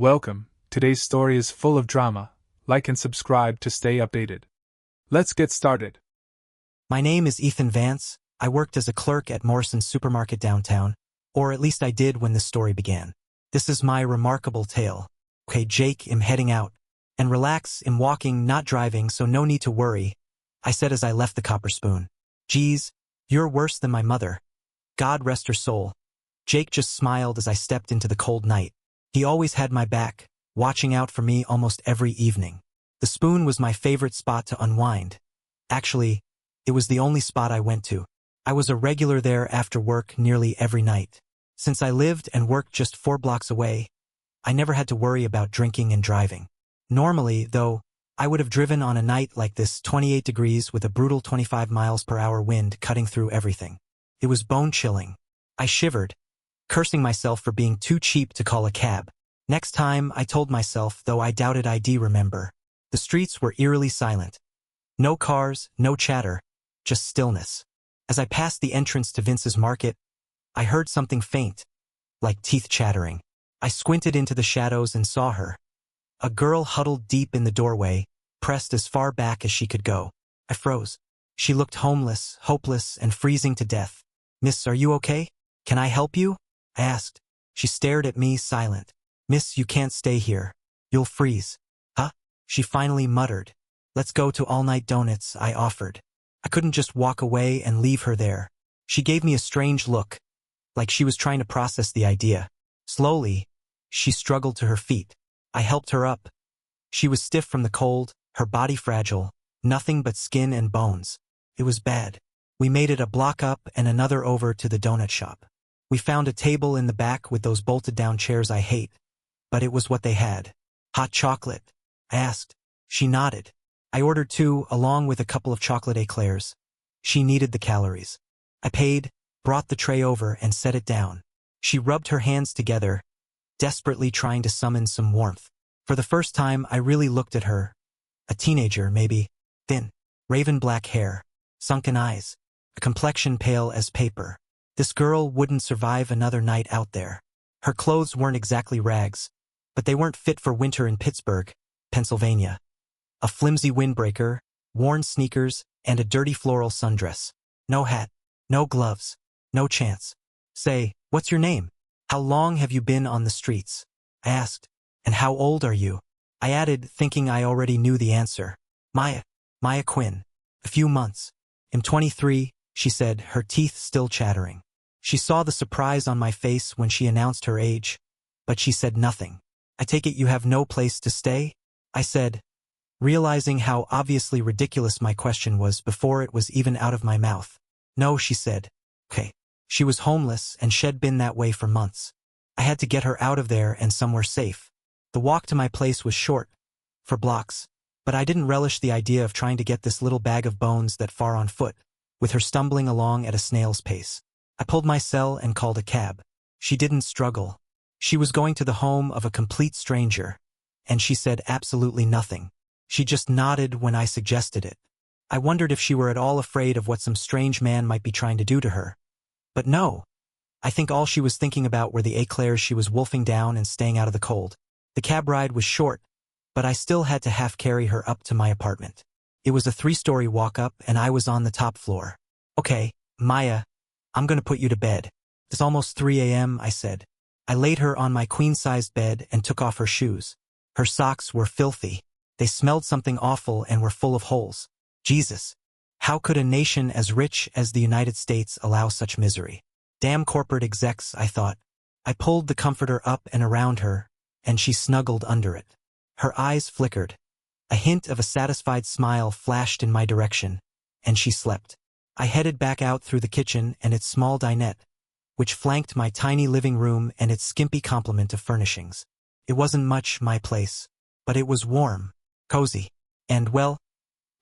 Welcome, today's story is full of drama. Like and subscribe to stay updated. Let's get started. My name is Ethan Vance. I worked as a clerk at Morrison's supermarket downtown, or at least I did when this story began. This is my remarkable tale. Okay, Jake, I'm heading out. And relax, I'm walking, not driving, so no need to worry, I said as I left the Copper Spoon. Geez, you're worse than my mother. God rest her soul. Jake just smiled as I stepped into the cold night. He always had my back, watching out for me almost every evening. The Spoon was my favorite spot to unwind. Actually, it was the only spot I went to. I was a regular there after work nearly every night. Since I lived and worked just 4 blocks away, I never had to worry about drinking and driving. Normally, though, I would have driven on a night like this 28 degrees with a brutal 25 miles per hour wind cutting through everything. It was bone-chilling. I shivered, cursing myself for being too cheap to call a cab. Next time, I told myself, though I doubted I'd remember. The streets were eerily silent. No cars, no chatter, just stillness. As I passed the entrance to Vince's Market, I heard something faint, like teeth chattering. I squinted into the shadows and saw her. A girl huddled deep in the doorway, pressed as far back as she could go. I froze. She looked homeless, hopeless, and freezing to death. "Miss, are you okay? Can I help you?" I asked. She stared at me, silent. "Miss, you can't stay here. You'll freeze." "Huh?" She finally muttered. "Let's go to All Night Donuts," I offered. I couldn't just walk away and leave her there. She gave me a strange look, like she was trying to process the idea. Slowly, she struggled to her feet. I helped her up. She was stiff from the cold, her body fragile, nothing but skin and bones. It was bad. We made it a block up and another over to the donut shop. We found a table in the back with those bolted-down chairs I hate, but it was what they had. "Hot chocolate?" I asked. She nodded. I ordered 2, along with a couple of chocolate eclairs. She needed the calories. I paid, brought the tray over, and set it down. She rubbed her hands together, desperately trying to summon some warmth. For the first time, I really looked at her. A teenager, maybe. Thin, raven black hair, sunken eyes, a complexion pale as paper. This girl wouldn't survive another night out there. Her clothes weren't exactly rags, but they weren't fit for winter in Pittsburgh, Pennsylvania. A flimsy windbreaker, worn sneakers, and a dirty floral sundress. No hat, no gloves, no chance. "Say, what's your name? How long have you been on the streets?" I asked. "And how old are you?" I added, thinking I already knew the answer. Maya Quinn. "A few months. I'm 23, she said, her teeth still chattering. She saw the surprise on my face when she announced her age, but she said nothing. "I take it you have no place to stay?" I said, realizing how obviously ridiculous my question was before it was even out of my mouth. "No," she said. "Okay." She was homeless, and she'd been that way for months. I had to get her out of there and somewhere safe. The walk to my place was short, for blocks, but I didn't relish the idea of trying to get this little bag of bones that far on foot, with her stumbling along at a snail's pace. I pulled my cell and called a cab. She didn't struggle. She was going to the home of a complete stranger, and she said absolutely nothing. She just nodded when I suggested it. I wondered if she were at all afraid of what some strange man might be trying to do to her. But no. I think all she was thinking about were the eclairs she was wolfing down and staying out of the cold. The cab ride was short, but I still had to half carry her up to my apartment. It was a 3-story walk-up, and I was on the top floor. "Okay, Maya, I'm gonna put you to bed. It's almost 3 a.m., I said. I laid her on my queen-sized bed and took off her shoes. Her socks were filthy. They smelled something awful and were full of holes. Jesus. How could a nation as rich as the United States allow such misery? Damn corporate execs, I thought. I pulled the comforter up and around her, and she snuggled under it. Her eyes flickered. A hint of a satisfied smile flashed in my direction, and she slept. I headed back out through the kitchen and its small dinette, which flanked my tiny living room and its skimpy complement of furnishings. It wasn't much my place, but it was warm, cozy, and, well,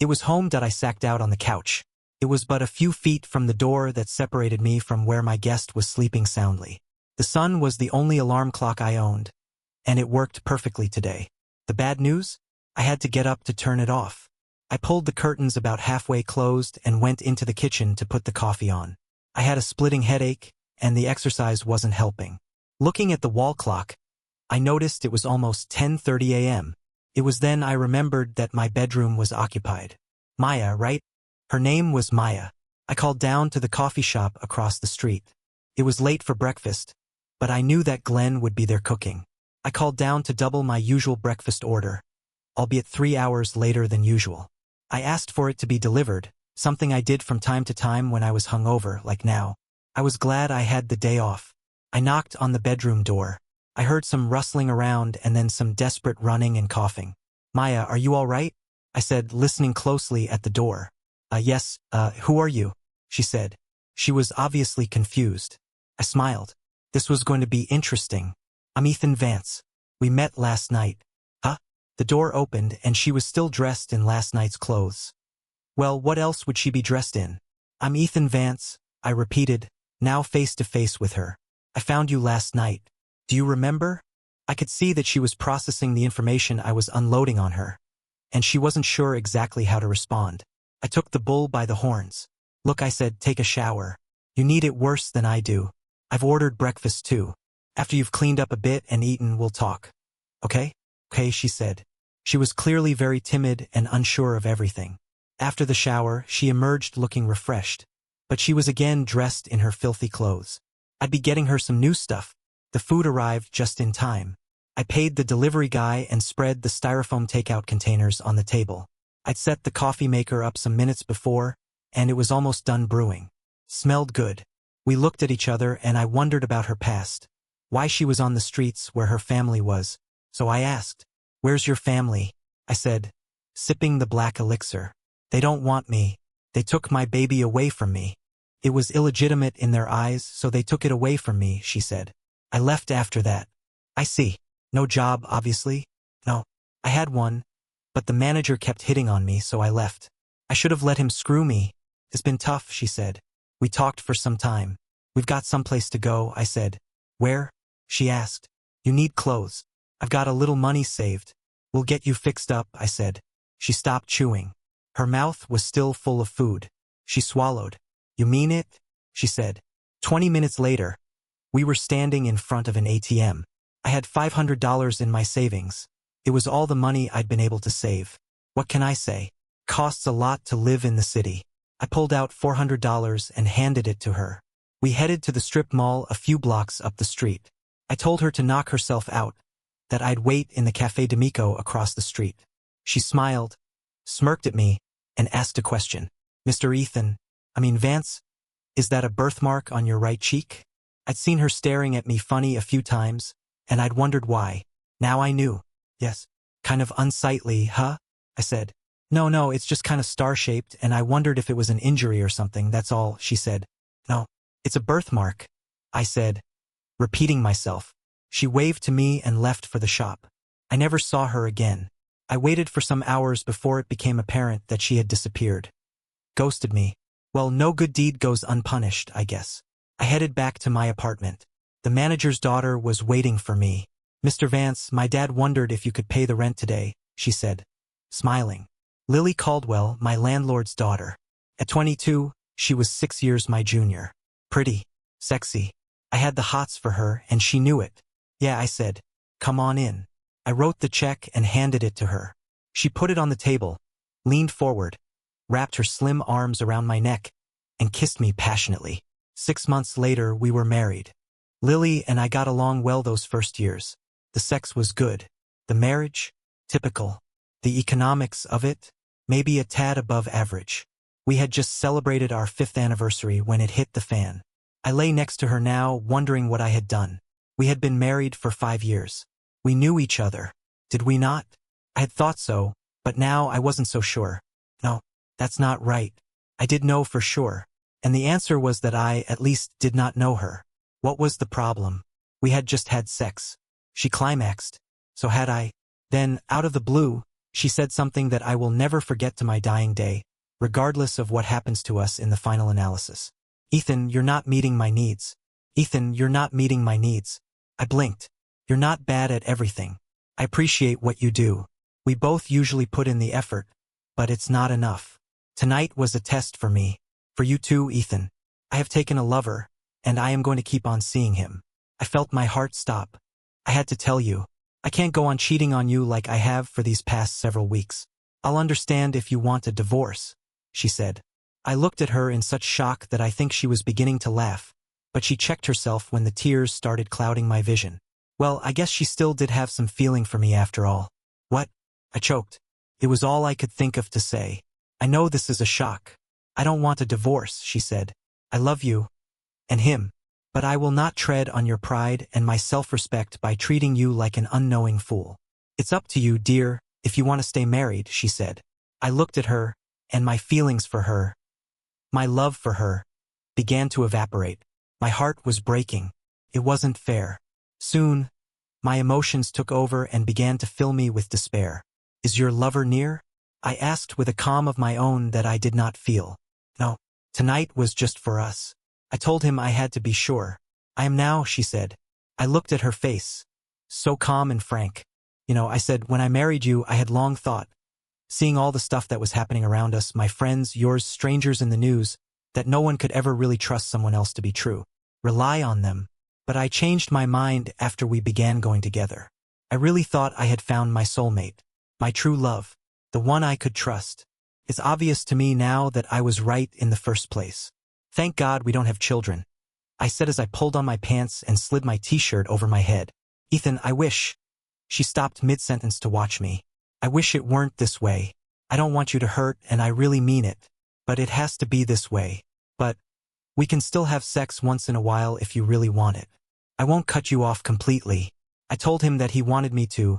it was home that I sacked out on the couch. It was but a few feet from the door that separated me from where my guest was sleeping soundly. The sun was the only alarm clock I owned, and it worked perfectly today. The bad news? I had to get up to turn it off. I pulled the curtains about halfway closed and went into the kitchen to put the coffee on. I had a splitting headache, and the exercise wasn't helping. Looking at the wall clock, I noticed it was almost 10:30 a.m. It was then I remembered that my bedroom was occupied. Maya, right? Her name was Maya. I called down to the coffee shop across the street. It was late for breakfast, but I knew that Glenn would be there cooking. I called down to double my usual breakfast order, albeit 3 hours later than usual. I asked for it to be delivered, something I did from time to time when I was hungover, like now. I was glad I had the day off. I knocked on the bedroom door. I heard some rustling around and then some desperate running and coughing. Maya, are you all right? I said, listening closely at the door. Yes, who are you? She said. She was obviously confused. I smiled. This was going to be interesting. I'm Ethan Vance. We met last night. Huh? The door opened and she was still dressed in last night's clothes. Well, what else would she be dressed in? I'm Ethan Vance, I repeated, now face to face with her. I found you last night. Do you remember? I could see that she was processing the information I was unloading on her, and she wasn't sure exactly how to respond. I took the bull by the horns. Look, I said, take a shower. You need it worse than I do. I've ordered breakfast too. After you've cleaned up a bit and eaten, we'll talk. Okay? Okay, she said. She was clearly very timid and unsure of everything. After the shower, she emerged looking refreshed, but she was again dressed in her filthy clothes. I'd be getting her some new stuff. The food arrived just in time. I paid the delivery guy and spread the styrofoam takeout containers on the table. I'd set the coffee maker up some minutes before, and it was almost done brewing. Smelled good. We looked at each other and I wondered about her past. Why she was on the streets where her family was. So I asked, "Where's your family?" I said, sipping the black elixir. "They don't want me. They took my baby away from me. It was illegitimate in their eyes, so they took it away from me," she said. "I left after that." "I see. No job, obviously?" "No. I had one, but the manager kept hitting on me, so I left. I should have let him screw me. It's been tough," she said. We talked for some time. "We've got someplace to go," I said. "Where?" she asked. "You need clothes. I've got a little money saved. We'll get you fixed up," I said. She stopped chewing. Her mouth was still full of food. She swallowed. "You mean it?" she said. 20 minutes later, we were standing in front of an ATM. I had $500 in my savings. It was all the money I'd been able to save. What can I say? Costs a lot to live in the city. I pulled out $400 and handed it to her. We headed to the strip mall a few blocks up the street. I told her to knock herself out, that I'd wait in the Café D'Amico across the street. She smiled, smirked at me, and asked a question. "Mr. Vance, is that a birthmark on your right cheek?" I'd seen her staring at me funny a few times, and I'd wondered why. Now I knew. "Yes. Kind of unsightly, huh?" I said. No, it's just kind of star-shaped, and I wondered if it was an injury or something, that's all," she said. "No, it's a birthmark," I said, repeating myself. She waved to me and left for the shop. I never saw her again. I waited for some hours before it became apparent that she had disappeared. Ghosted me. Well, no good deed goes unpunished, I guess. I headed back to my apartment. The manager's daughter was waiting for me. "Mr. Vance, my dad wondered if you could pay the rent today," she said, smiling. Lily Caldwell, my landlord's daughter. At 22, she was 6 years my junior. Pretty. Sexy. I had the hots for her, and she knew it. "Yeah," I said. "Come on in." I wrote the check and handed it to her. She put it on the table, leaned forward, wrapped her slim arms around my neck, and kissed me passionately. 6 months later, we were married. Lily and I got along well those first years. The sex was good. The marriage? Typical. The economics of it? Maybe a tad above average. We had just celebrated our 5th anniversary when it hit the fan. I lay next to her now, wondering what I had done. We had been married for 5 years. We knew each other. Did we not? I had thought so, but now I wasn't so sure. No, that's not right. I did know for sure. And the answer was that I, at least, did not know her. What was the problem? We had just had sex. She climaxed. So had I. Then, out of the blue, she said something that I will never forget to my dying day, regardless of what happens to us in the final analysis. "Ethan, you're not meeting my needs. Ethan, you're not meeting my needs." I blinked. "You're not bad at everything. I appreciate what you do. We both usually put in the effort, but it's not enough. Tonight was a test for me. For you too, Ethan. I have taken a lover, and I am going to keep on seeing him." I felt my heart stop. I had to tell you. I can't go on cheating on you like I have for these past several weeks. I'll understand if you want a divorce, she said. I looked at her in such shock that I think she was beginning to laugh, but she checked herself when the tears started clouding my vision. Well, I guess she still did have some feeling for me after all. What? I choked. It was all I could think of to say. I know this is a shock. I don't want a divorce, she said. I love you. And him. But I will not tread on your pride and my self-respect by treating you like an unknowing fool. It's up to you, dear, if you want to stay married, she said. I looked at her, and my feelings for her, my love for her, began to evaporate. My heart was breaking. It wasn't fair. Soon, my emotions took over and began to fill me with despair. Is your lover near? I asked with a calm of my own that I did not feel. No, tonight was just for us. I told him I had to be sure. I am now, she said. I looked at her face. So calm and frank. I said, when I married you, I had long thought, seeing all the stuff that was happening around us, my friends, yours, strangers in the news, that no one could ever really trust someone else to be true. Rely on them. But I changed my mind after we began going together. I really thought I had found my soulmate, my true love, the one I could trust. It's obvious to me now that I was right in the first place. Thank God we don't have children, I said as I pulled on my pants and slid my t-shirt over my head. Ethan, I wish. She stopped mid-sentence to watch me. I wish it weren't this way. I don't want you to hurt, and I really mean it. But it has to be this way. But we can still have sex once in a while if you really want it. I won't cut you off completely. I told him that he wanted me to,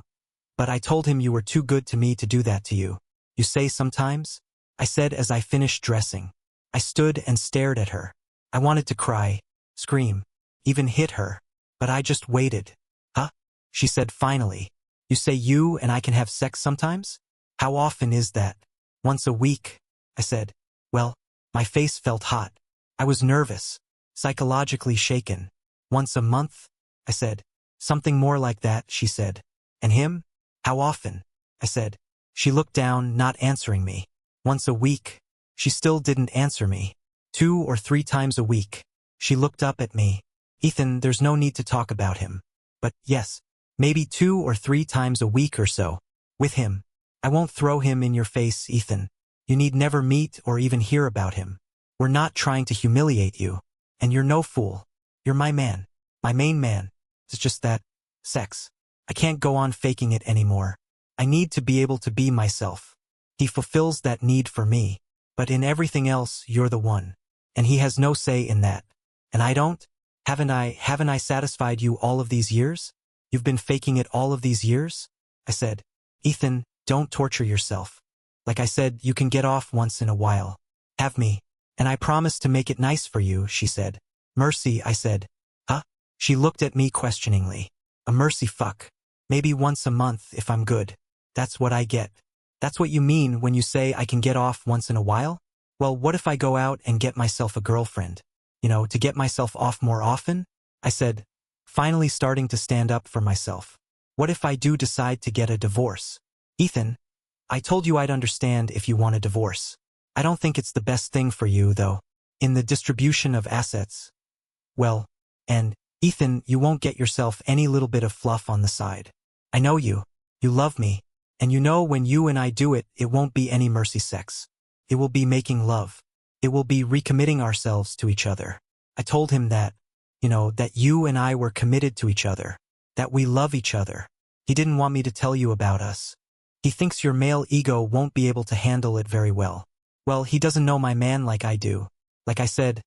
but I told him you were too good to me to do that to you. You say sometimes? I said as I finished dressing. I stood and stared at her. I wanted to cry, scream, even hit her, but I just waited. Huh? She said finally. You say you and I can have sex sometimes? How often is that? Once a week, I said. Well, my face felt hot. I was nervous, psychologically shaken. Once a month? I said. Something more like that, she said. And him? How often? I said. She looked down, not answering me. Once a week. She still didn't answer me. 2 or 3 times a week. She looked up at me. Ethan, there's no need to talk about him. But yes, maybe 2 or 3 times a week or so. With him. I won't throw him in your face, Ethan. You need never meet or even hear about him. We're not trying to humiliate you. And you're no fool. You're my man. My main man. It's just that. Sex. I can't go on faking it anymore. I need to be able to be myself. He fulfills that need for me. But in everything else, you're the one. And he has no say in that. And I don't? Haven't I satisfied you all of these years? You've been faking it all of these years? I said. Ethan, don't torture yourself. Like I said, you can get off once in a while. Have me. And I promise to make it nice for you, she said. Mercy, I said. Huh? She looked at me questioningly. A mercy fuck. Maybe once a month if I'm good. That's what I get. That's what you mean when you say I can get off once in a while? Well, what if I go out and get myself a girlfriend? To get myself off more often? I said, finally starting to stand up for myself. What if I do decide to get a divorce? Ethan, I told you I'd understand if you want a divorce. I don't think it's the best thing for you, though. In the distribution of assets. Well, and, Ethan, you won't get yourself any little bit of fluff on the side. I know you. You love me. And you know when you and I do it, it won't be any mercy sex. It will be making love. It will be recommitting ourselves to each other. I told him that, that you and I were committed to each other. That we love each other. He didn't want me to tell you about us. He thinks your male ego won't be able to handle it very well. Well, he doesn't know my man like I do. Like I said,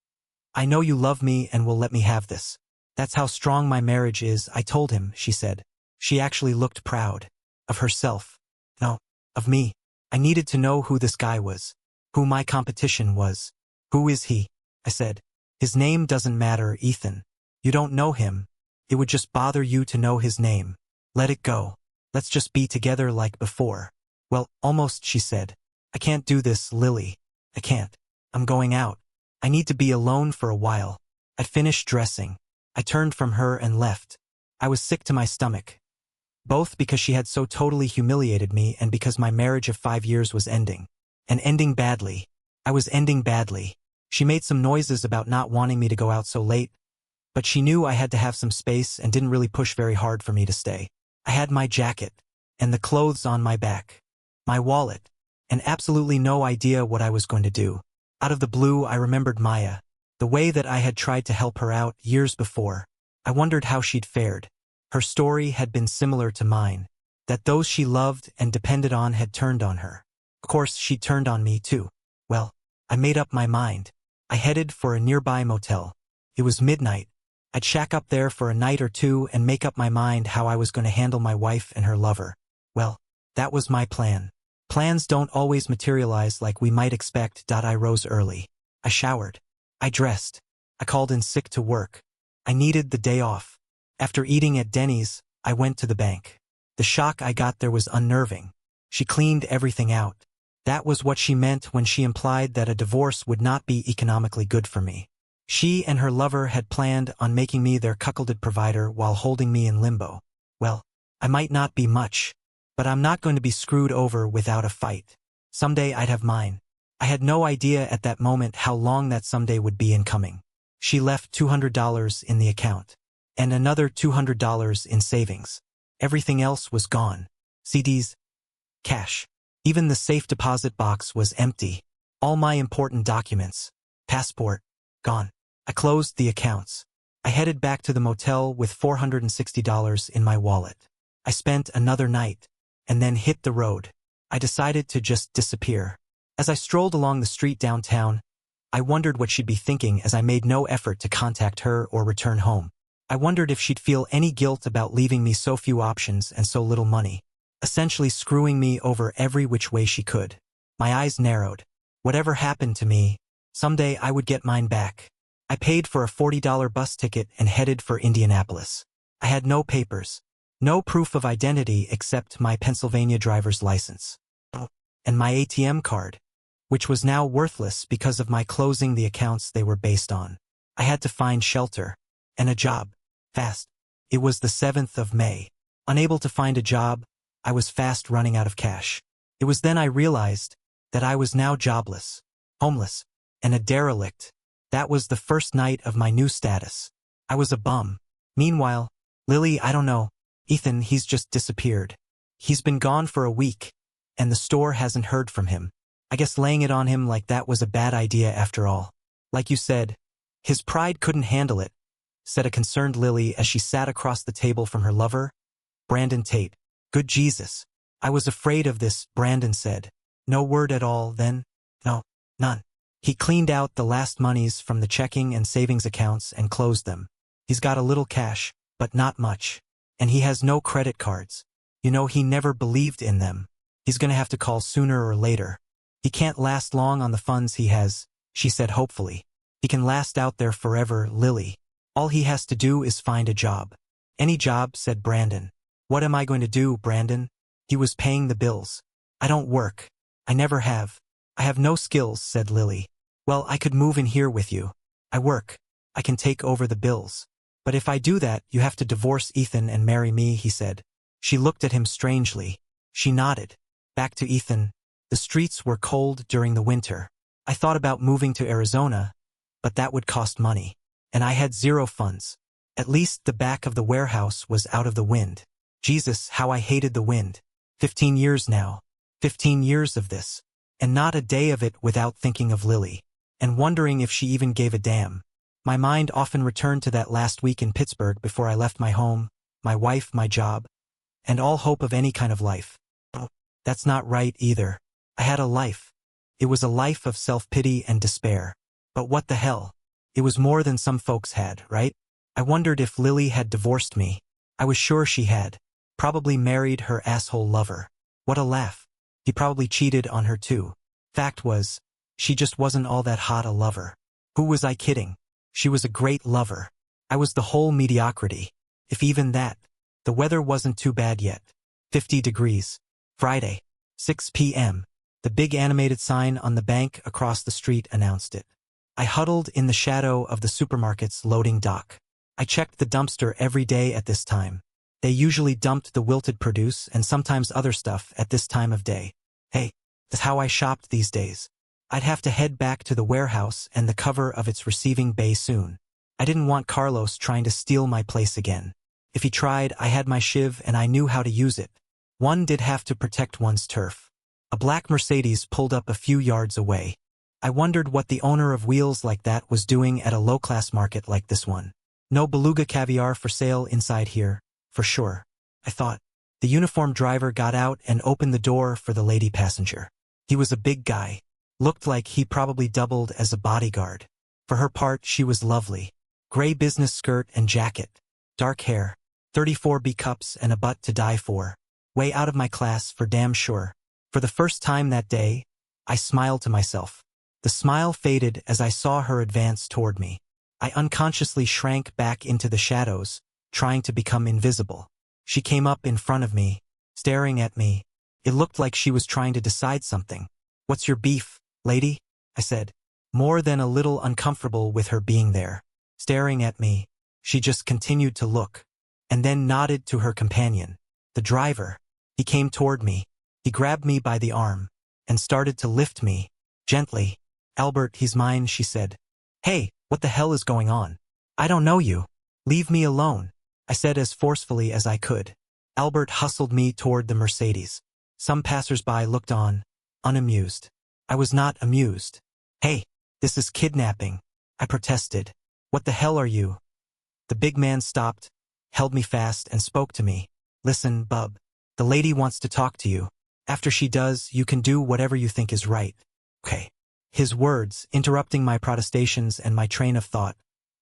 I know you love me and will let me have this. That's how strong my marriage is, I told him, she said. She actually looked proud. Of herself. No, of me. I needed to know who this guy was. Who my competition was. Who is he? I said. His name doesn't matter, Ethan. You don't know him. It would just bother you to know his name. Let it go. Let's just be together like before. Well, almost, she said. I can't do this, Lily. I can't. I'm going out. I need to be alone for a while. I finished dressing. I turned from her and left. I was sick to my stomach. Both because she had so totally humiliated me and because my marriage of 5 years was ending. And ending badly. I was ending badly. She made some noises about not wanting me to go out so late. but she knew I had to have some space and didn't really push very hard for me to stay. I had my jacket, and the clothes on my back, my wallet, and absolutely no idea what I was going to do. Out of the blue, I remembered Maya, the way that I had tried to help her out years before. I wondered how she'd fared. Her story had been similar to mine, that those she loved and depended on had turned on her. Of course, she'd turned on me too. Well, I made up my mind. I headed for a nearby motel. It was midnight. I'd shack up there for a night or two and make up my mind how I was going to handle my wife and her lover. Well, that was my plan. Plans don't always materialize like we might expect. I rose early. I showered. I dressed. I called in sick to work. I needed the day off. After eating at Denny's, I went to the bank. The shock I got there was unnerving. She cleaned everything out. That was what she meant when she implied that a divorce would not be economically good for me. She and her lover had planned on making me their cuckolded provider while holding me in limbo. Well, I might not be much, but I'm not going to be screwed over without a fight. Someday I'd have mine. I had no idea at that moment how long that someday would be in coming. She left $200 in the account, and another $200 in savings. Everything else was gone. CDs, cash. Even the safe deposit box was empty. All my important documents, passport, gone. I closed the accounts. I headed back to the motel with $460 in my wallet. I spent another night, and then hit the road. I decided to just disappear. As I strolled along the street downtown, I wondered what she'd be thinking as I made no effort to contact her or return home. I wondered if she'd feel any guilt about leaving me so few options and so little money, essentially screwing me over every which way she could. My eyes narrowed. Whatever happened to me, someday I would get mine back. I paid for a $40 bus ticket and headed for Indianapolis. I had no papers, no proof of identity except my Pennsylvania driver's license. And my ATM card, which was now worthless because of my closing the accounts they were based on. I had to find shelter and a job, fast. It was the 7th of May. Unable to find a job, I was fast running out of cash. It was then I realized that I was now jobless, homeless, and a derelict. That was the first night of my new status. I was a bum. Meanwhile, Lily, I don't know, Ethan, he's just disappeared. He's been gone for a week, and the store hasn't heard from him. I guess laying it on him like that was a bad idea after all. Like you said, his pride couldn't handle it, said a concerned Lily as she sat across the table from her lover, Brandon Tate. Good Jesus. I was afraid of this, Brandon said. No word at all, then? No, none. He cleaned out the last monies from the checking and savings accounts and closed them. He's got a little cash, but not much. And he has no credit cards. You know, he never believed in them. He's gonna have to call sooner or later. He can't last long on the funds he has, she said hopefully. He can last out there forever, Lily. All he has to do is find a job. Any job, said Brandon. What am I going to do, Brandon? He was paying the bills. I don't work. I never have. I have no skills, said Lily. Well, I could move in here with you. I work. I can take over the bills. But if I do that, you have to divorce Ethan and marry me, he said. She looked at him strangely. She nodded. Back to Ethan. The streets were cold during the winter. I thought about moving to Arizona, but that would cost money. And I had zero funds. At least the back of the warehouse was out of the wind. Jesus, how I hated the wind. 15 years now. 15 years of this. And not a day of it without thinking of Lily. And wondering if she even gave a damn. My mind often returned to that last week in Pittsburgh before I left my home, my wife, my job, and all hope of any kind of life. Oh, that's not right either. I had a life. It was a life of self-pity and despair. But what the hell? It was more than some folks had, right? I wondered if Lily had divorced me. I was sure she had. Probably married her asshole lover. What a laugh. He probably cheated on her too. Fact was, she just wasn't all that hot a lover. Who was I kidding? She was a great lover. I was the whole mediocrity. If even that. The weather wasn't too bad yet. 50 degrees. Friday. 6 p.m. The big animated sign on the bank across the street announced it. I huddled in the shadow of the supermarket's loading dock. I checked the dumpster every day at this time. They usually dumped the wilted produce and sometimes other stuff at this time of day. Hey, that's how I shopped these days. I'd have to head back to the warehouse and the cover of its receiving bay soon. I didn't want Carlos trying to steal my place again. If he tried, I had my shiv and I knew how to use it. One did have to protect one's turf. A black Mercedes pulled up a few yards away. I wondered what the owner of wheels like that was doing at a low-class market like this one. No beluga caviar for sale inside here, for sure, I thought. The uniformed driver got out and opened the door for the lady passenger. He was a big guy. Looked like he probably doubled as a bodyguard. For her part, she was lovely. Gray business skirt and jacket. Dark hair. 34 B cups and a butt to die for. Way out of my class for damn sure. For the first time that day, I smiled to myself. The smile faded as I saw her advance toward me. I unconsciously shrank back into the shadows, trying to become invisible. She came up in front of me, staring at me. It looked like she was trying to decide something. "What's your beef, lady?" I said, more than a little uncomfortable with her being there. Staring at me, she just continued to look, and then nodded to her companion, the driver. He came toward me. He grabbed me by the arm, and started to lift me, gently. "Albert, he's mine," she said. "Hey, what the hell is going on? I don't know you. Leave me alone," I said as forcefully as I could. Albert hustled me toward the Mercedes. Some passers-by looked on, unamused. I was not amused. "Hey, this is kidnapping," I protested. "What the hell are you?" The big man stopped, held me fast, and spoke to me. "Listen, bub. The lady wants to talk to you. After she does, you can do whatever you think is right. Okay." His words, interrupting my protestations and my train of thought,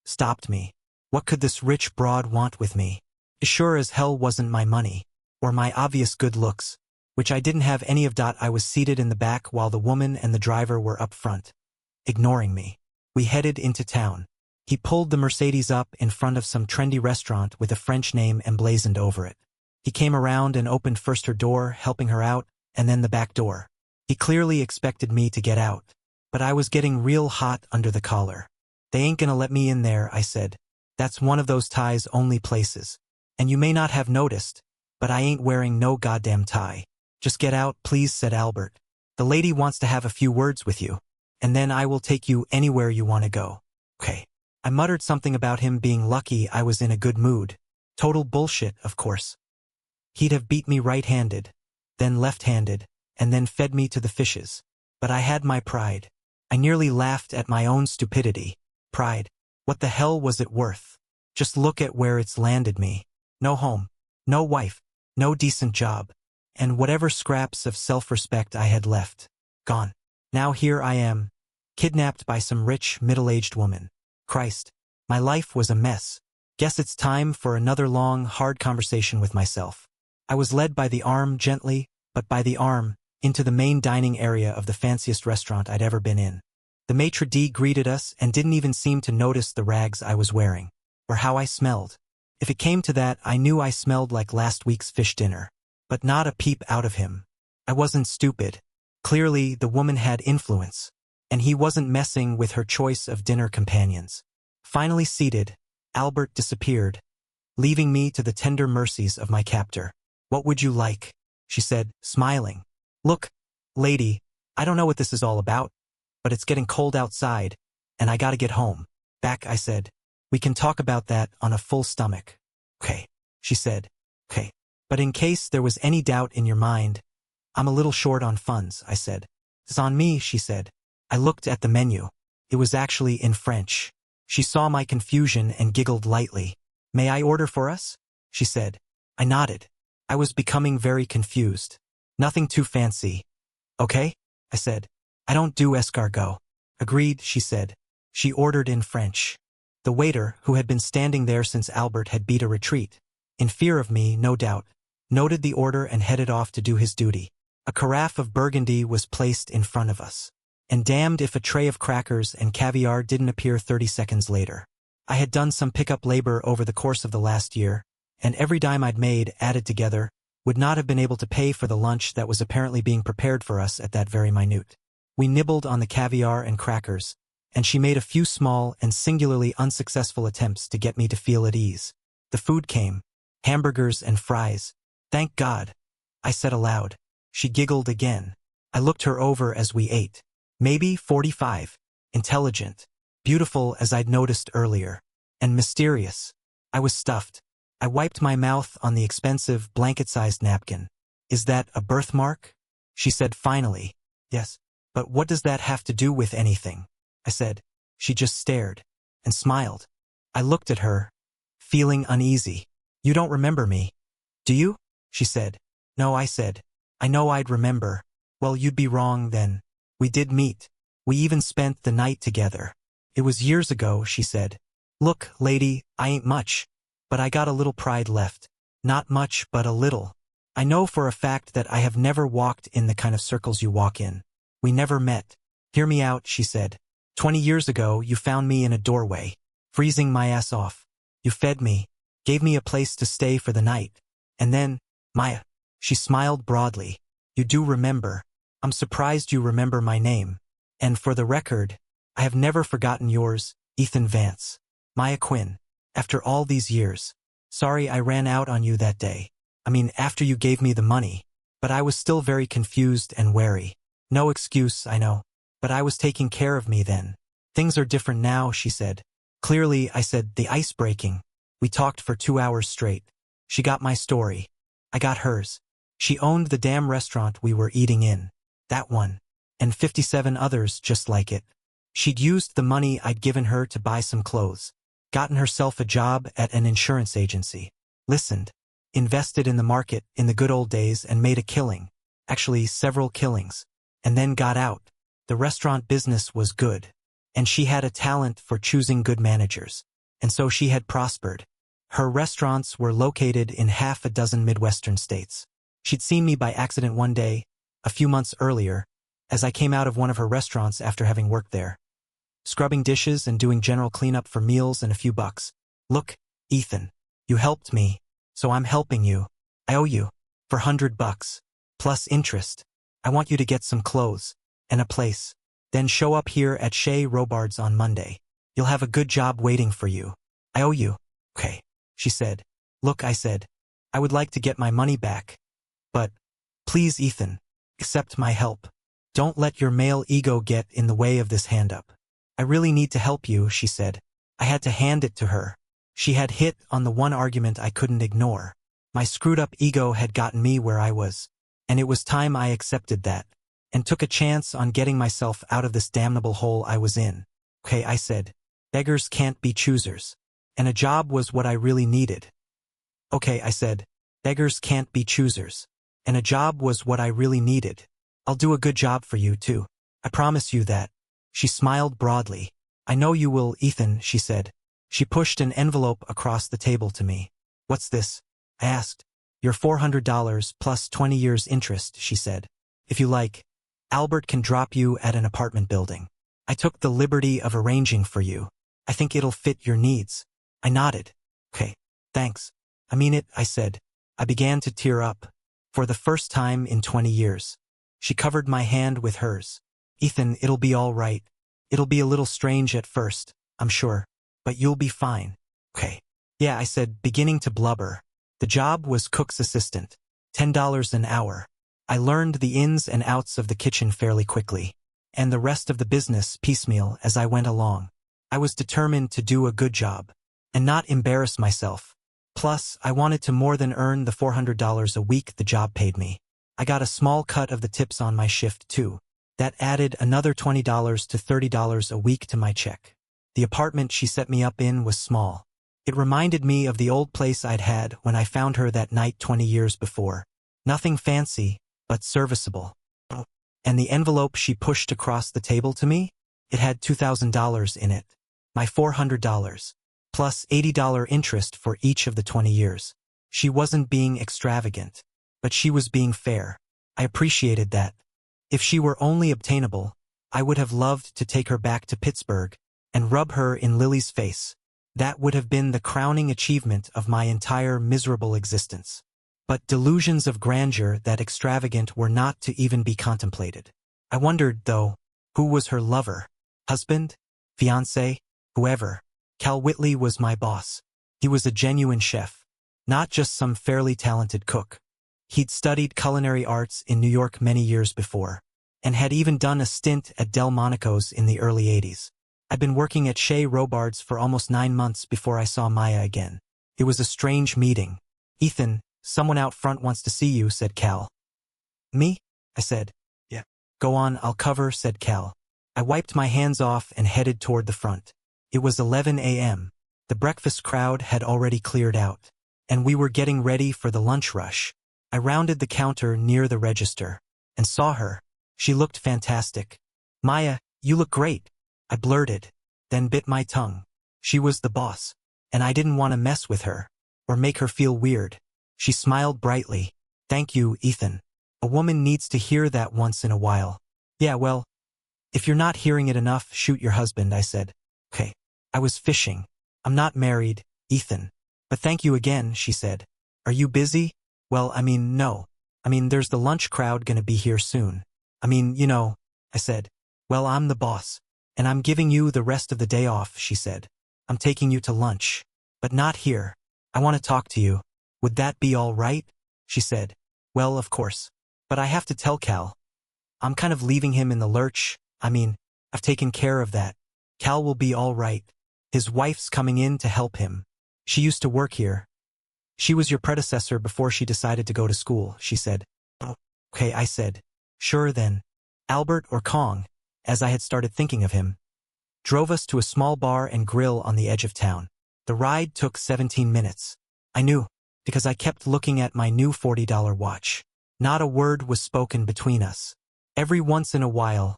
stopped me. What could this rich broad want with me? It sure as hell wasn't my money, or my obvious good looks, which I didn't have any of. I was seated in the back while the woman and the driver were up front, ignoring me. We headed into town. He pulled the Mercedes up in front of some trendy restaurant with a French name emblazoned over it. He came around and opened first her door, helping her out, and then the back door. He clearly expected me to get out, but I was getting real hot under the collar. "They ain't gonna let me in there," I said. "That's one of those ties only places. And you may not have noticed, but I ain't wearing no goddamn tie." "Just get out, please," said Albert. "The lady wants to have a few words with you, and then I will take you anywhere you want to go." Okay. I muttered something about him being lucky I was in a good mood. Total bullshit, of course. He'd have beat me right-handed, then left-handed, and then fed me to the fishes. But I had my pride. I nearly laughed at my own stupidity. Pride. What the hell was it worth? Just look at where it's landed me. No home, no wife, no decent job, and whatever scraps of self-respect I had left. Gone. Now here I am, kidnapped by some rich, middle-aged woman. Christ, my life was a mess. Guess it's time for another long, hard conversation with myself. I was led by the arm gently, but by the arm, into the main dining area of the fanciest restaurant I'd ever been in. The maitre d' greeted us and didn't even seem to notice the rags I was wearing, or how I smelled. If it came to that, I knew I smelled like last week's fish dinner. But not a peep out of him. I wasn't stupid. Clearly, the woman had influence, and he wasn't messing with her choice of dinner companions. Finally seated, Albert disappeared, leaving me to the tender mercies of my captor. "What would you like?" she said, smiling. "Look, lady, I don't know what this is all about, but it's getting cold outside, and I gotta get home." "Back," I said. "We can talk about that on a full stomach." "Okay," she said. "Okay. But in case there was any doubt in your mind, I'm a little short on funds," I said. "It's on me," she said. I looked at the menu. It was actually in French. She saw my confusion and giggled lightly. "May I order for us?" she said. I nodded. I was becoming very confused. "Nothing too fancy." "Okay," I said. "I don't do escargot." "Agreed," she said. She ordered in French. The waiter, who had been standing there since Albert had beat a retreat, in fear of me, no doubt, noted the order and headed off to do his duty. A carafe of Burgundy was placed in front of us. And damned if a tray of crackers and caviar didn't appear 30 seconds later. I had done some pickup labor over the course of the last year, and every dime I'd made, added together, would not have been able to pay for the lunch that was apparently being prepared for us at that very minute. We nibbled on the caviar and crackers, and she made a few small and singularly unsuccessful attempts to get me to feel at ease. The food came. Hamburgers and fries. "Thank God," I said aloud. She giggled again. I looked her over as we ate. Maybe 45. Intelligent. Beautiful as I'd noticed earlier. and mysterious. I was stuffed. I wiped my mouth on the expensive, blanket-sized napkin. Is that a birthmark? She said finally. Yes. But what does that have to do with anything? I said. She just stared and smiled. I looked at her, feeling uneasy. You don't remember me, do you? She said. No, I said. I know I'd remember. Well, you'd be wrong then. We did meet. We even spent the night together. It was years ago, she said. Look, lady, I ain't much. But I got a little pride left. Not much, but a little. I know for a fact that I have never walked in the kind of circles you walk in. We never met. Hear me out, she said. 20 years ago, you found me in a doorway, freezing my ass off. You fed me, gave me a place to stay for the night. And then, Maya, she smiled broadly. You do remember. I'm surprised you remember my name. And for the record, I have never forgotten yours, Ethan Vance. Maya Quinn. After all these years. Sorry I ran out on you that day. I mean, after you gave me the money. But I was still very confused and wary. No excuse, I know. But I was taking care of me then. Things are different now, she said. Clearly, I said, the ice breaking. We talked for 2 hours straight. She got my story. I got hers. She owned the damn restaurant we were eating in. That one. And 57 others just like it. She'd used the money I'd given her to buy some clothes. Gotten herself a job at an insurance agency. Listened. Invested in the market in the good old days and made a killing. Actually, several killings. And then got out. The restaurant business was good. And she had a talent for choosing good managers. And so she had prospered. Her restaurants were located in half a dozen Midwestern states. She'd seen me by accident one day, a few months earlier, as I came out of one of her restaurants after having worked there. Scrubbing dishes and doing general cleanup for meals and a few bucks. Look, Ethan, you helped me, so I'm helping you. I owe you. For $100. Plus interest. I want you to get some clothes. And a place. Then show up here at Chez Robards on Monday. You'll have a good job waiting for you. I owe you. Okay, she said. Look, I said. I would like to get my money back. But, please, Ethan, accept my help. Don't let your male ego get in the way of this hand-up. I really need to help you, she said. I had to hand it to her. She had hit on the one argument I couldn't ignore. My screwed-up ego had gotten me where I was. And it was time I accepted that. And took a chance on getting myself out of this damnable hole I was in. Okay, I said. Beggars can't be choosers. And a job was what I really needed. Okay, I said. Beggars can't be choosers. And a job was what I really needed. I'll do a good job for you, too. I promise you that. She smiled broadly. I know you will, Ethan, she said. She pushed an envelope across the table to me. What's this? I asked. Your $400 plus 20 years interest, she said. If you like, Albert can drop you at an apartment building. I took the liberty of arranging for you. I think it'll fit your needs. I nodded. Okay, thanks. I mean it, I said. I began to tear up. For the first time in 20 years. She covered my hand with hers. Ethan, it'll be all right. It'll be a little strange at first, I'm sure. But you'll be fine. Okay. Yeah, I said, beginning to blubber. The job was cook's assistant. $10 an hour. I learned the ins and outs of the kitchen fairly quickly. And the rest of the business piecemeal as I went along. I was determined to do a good job. And not embarrass myself. Plus, I wanted to more than earn the $400 a week the job paid me. I got a small cut of the tips on my shift, too. That added another $20 to $30 a week to my check. The apartment she set me up in was small. It reminded me of the old place I'd had when I found her that night 20 years before. Nothing fancy, but serviceable. And the envelope she pushed across the table to me? It had $2,000 in it. My $400. Plus $80 interest for each of the 20 years. She wasn't being extravagant. But she was being fair. I appreciated that. If she were only obtainable, I would have loved to take her back to Pittsburgh and rub her in Lily's face. That would have been the crowning achievement of my entire miserable existence. But delusions of grandeur that extravagant were not to even be contemplated. I wondered, though, who was her lover? Husband? Fiancé? Whoever. Cal Whitley was my boss. He was a genuine chef. Not just some fairly talented cook. He'd studied culinary arts in New York many years before, and had even done a stint at Delmonico's in the early 80s. I'd been working at Shea Robards for almost 9 months before I saw Maya again. It was a strange meeting. Ethan, someone out front wants to see you, said Cal. Me? I said. Yeah. Go on, I'll cover, said Cal. I wiped my hands off and headed toward the front. It was 11 a.m. The breakfast crowd had already cleared out, and we were getting ready for the lunch rush. I rounded the counter near the register and saw her. She looked fantastic. Maya, you look great, I blurted, then bit my tongue. She was the boss, and I didn't want to mess with her or make her feel weird. She smiled brightly. Thank you, Ethan. A woman needs to hear that once in a while. Yeah, well, if you're not hearing it enough, shoot your husband, I said. Okay. I was fishing. I'm not married, Ethan. But thank you again, she said. Are you busy? Well, no. There's the lunch crowd gonna be here soon. I said. Well, I'm the boss, and I'm giving you the rest of the day off, she said. I'm taking you to lunch. But not here. I want to talk to you. Would that be all right? She said. Well, of course. But I have to tell Cal. I'm kind of leaving him in the lurch. I've taken care of that. Cal will be all right. His wife's coming in to help him. She used to work here. She was your predecessor before she decided to go to school, she said. Oh, okay, I said. Sure then. Albert or Kong, as I had started thinking of him, drove us to a small bar and grill on the edge of town. The ride took 17 minutes. I knew, because I kept looking at my new $40 watch. Not a word was spoken between us. Every once in a while,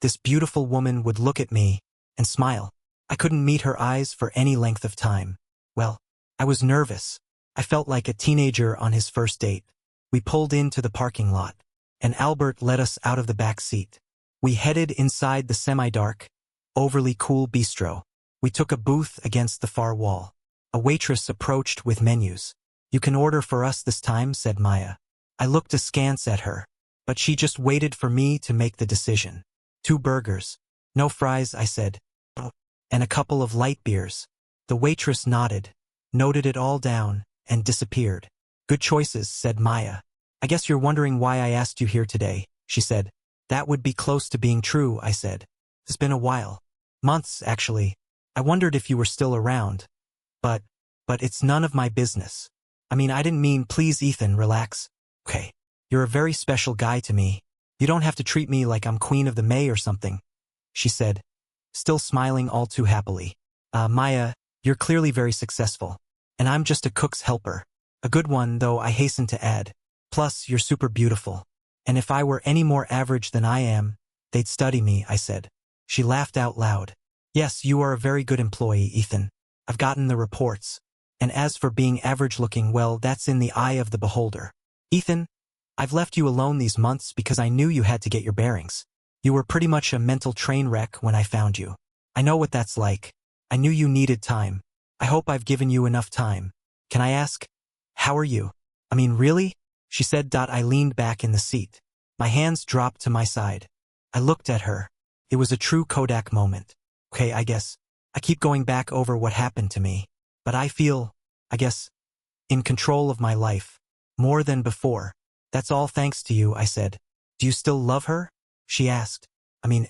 this beautiful woman would look at me and smile. I couldn't meet her eyes for any length of time. Well, I was nervous. I felt like a teenager on his first date. We pulled into the parking lot, and Albert led us out of the back seat. We headed inside the semi-dark, overly cool bistro. We took a booth against the far wall. A waitress approached with menus. You can order for us this time, said Maya. I looked askance at her, but she just waited for me to make the decision. 2 burgers. No fries, I said. Oh, and a couple of light beers. The waitress nodded, noted it all down, and disappeared. Good choices, said Maya. I guess you're wondering why I asked you here today, she said. That would be close to being true, I said. It's been a while. Months, actually. I wondered if you were still around. But it's none of my business. I didn't mean, please, Ethan, relax. Okay. You're a very special guy to me. You don't have to treat me like I'm Queen of the May or something, she said, still smiling all too happily. Maya, you're clearly very successful, and I'm just a cook's helper. A good one, though, I hasten to add. Plus, you're super beautiful. And if I were any more average than I am, they'd study me, I said. She laughed out loud. Yes, you are a very good employee, Ethan. I've gotten the reports. And as for being average-looking, well, that's in the eye of the beholder. Ethan, I've left you alone these months because I knew you had to get your bearings. You were pretty much a mental train wreck when I found you. I know what that's like. I knew you needed time. I hope I've given you enough time. Can I ask? How are you? Really? She said. I leaned back in the seat. My hands dropped to my side. I looked at her. It was a true Kodak moment. Okay, I guess. I keep going back over what happened to me. But I feel, in control of my life. More than before. That's all thanks to you, I said. Do you still love her? She asked.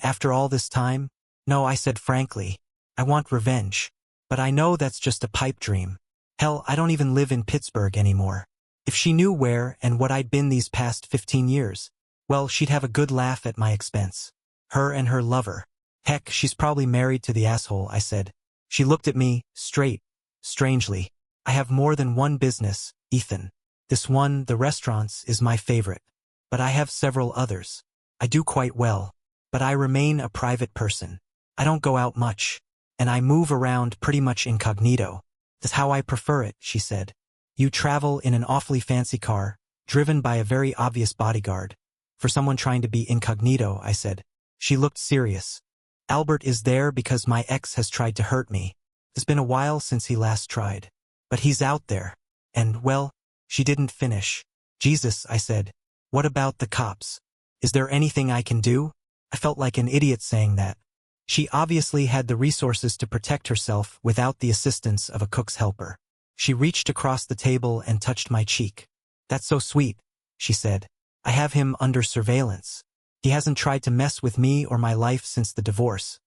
After all this time? No, I said frankly. I want revenge. But I know that's just a pipe dream. Hell, I don't even live in Pittsburgh anymore. If she knew where and what I'd been these past 15 years, well, she'd have a good laugh at my expense. Her and her lover. Heck, she's probably married to the asshole, I said. She looked at me, strangely. I have more than one business, Ethan. This one, the restaurants, is my favorite. But I have several others. I do quite well. But I remain a private person. I don't go out much. And I move around pretty much incognito. That's how I prefer it, she said. You travel in an awfully fancy car, driven by a very obvious bodyguard. For someone trying to be incognito, I said. She looked serious. Albert is there because my ex has tried to hurt me. It's been a while since he last tried. But he's out there. And, well, she didn't finish. Jesus, I said. What about the cops? Is there anything I can do? I felt like an idiot saying that. She obviously had the resources to protect herself without the assistance of a cook's helper. She reached across the table and touched my cheek. That's so sweet, she said. I have him under surveillance. He hasn't tried to mess with me or my life since the divorce.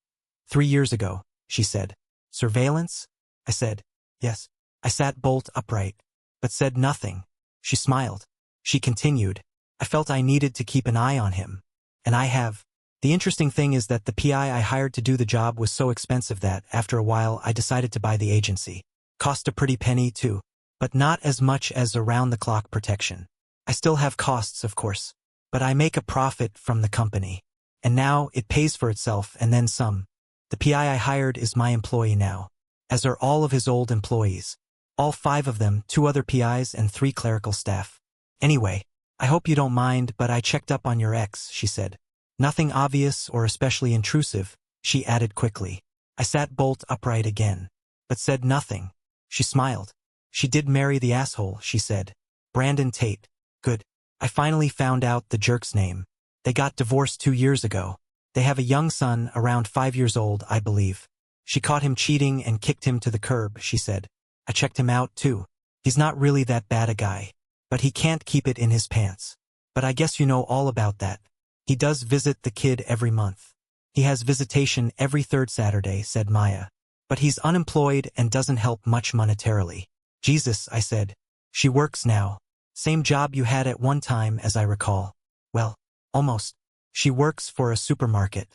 3 years ago, she said. Surveillance? I said, yes. I sat bolt upright, but said nothing. She smiled. She continued, I felt I needed to keep an eye on him. And I have. The interesting thing is that the PI I hired to do the job was so expensive that, after a while, I decided to buy the agency. Cost a pretty penny, too. But not as much as around-the-clock protection. I still have costs, of course. But I make a profit from the company. And now it pays for itself and then some. The PI I hired is my employee now, as are all of his old employees. All 5 of them, 2 other PIs and 3 clerical staff. Anyway, I hope you don't mind, but I checked up on your ex, she said. Nothing obvious or especially intrusive, she added quickly. I sat bolt upright again, but said nothing. She smiled. She did marry the asshole, she said. Brandon Tate. Good. I finally found out the jerk's name. They got divorced 2 years ago. They have a young son, around 5 years old, I believe. She caught him cheating and kicked him to the curb, she said. I checked him out, too. He's not really that bad a guy. But he can't keep it in his pants. But I guess you know all about that. He does visit the kid every month. He has visitation every 3rd Saturday, said Maya. But he's unemployed and doesn't help much monetarily. Jesus, I said. She works now. Same job you had at one time, as I recall. Well, almost. She works for a supermarket.